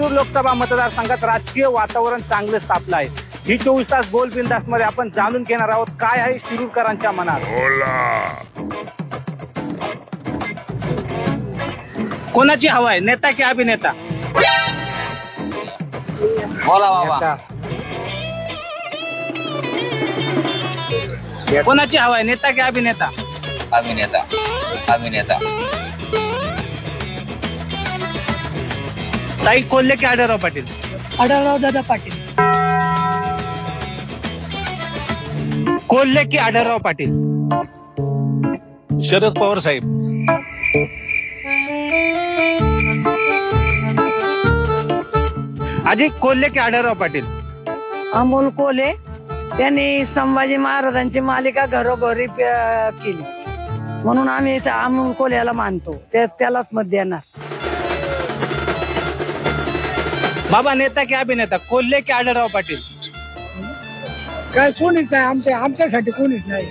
शिरूर लोकसभा मतदारसंघात राजकीय वातावरण चांगलं तापलं आहे। ही 24 तास बोल बिंदास मध्ये आपण जाणून घेणार आहोत काय आहे शिरूरकरांच्या मनात। कोणाची हवा आहे, नेता की अभिनेता? बोला बाबा। कोणाची हवा आहे, नेता की अभिनेता? अभिनेता। अभिनेता। ताई कोल्हे की आढळराव पाटील? आढळराव दादा पाटील। कोल्हे की आढळराव पाटील? शरद पवार साहेब। आजी कोल्हे की आढळराव पाटील? अमोल कोल्हे, त्यांनी संभाजी महाराजांची मालिका घरोघरी केली म्हणून आम्ही अमोल कोल्ह्याला मानतो, त्यालाच मत देणार। बाबा नेता की अभिनेता, कोल्हे की आढळराव पाटील? काय कोणीच नाही, आमच्यासाठी कोणीच नाही।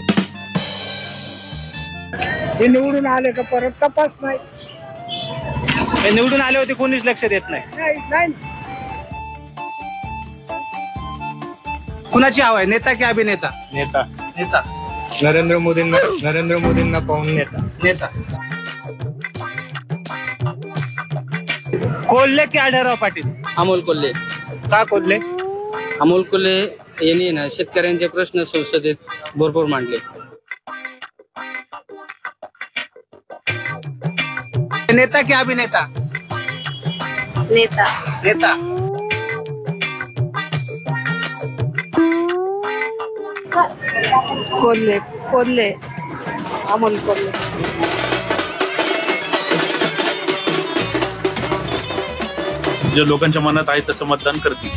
हे निवडून आले का परत तपास नाही। हे निवडून आले होते, कोणीच लक्ष देत नाही। नाही कुणाची हवा आहे, नेता की अभिनेता? नेता। नेता। नरेंद्र मोदींना पाहून नेता। नेता। कोल्हे की आढळराव पाटील? अमोल कोल्हे। का कोल्हे? अमोल कोल्हे यांनी ना शेतकऱ्यांचे प्रश्न संसदेत भरपूर मांडले। नेता की अभिनेता? नेता। नेता। कोल्हे कोल्हे अमोल कोल्हे। जे लोकांच्या मनात आहे तसं मतदान करतील।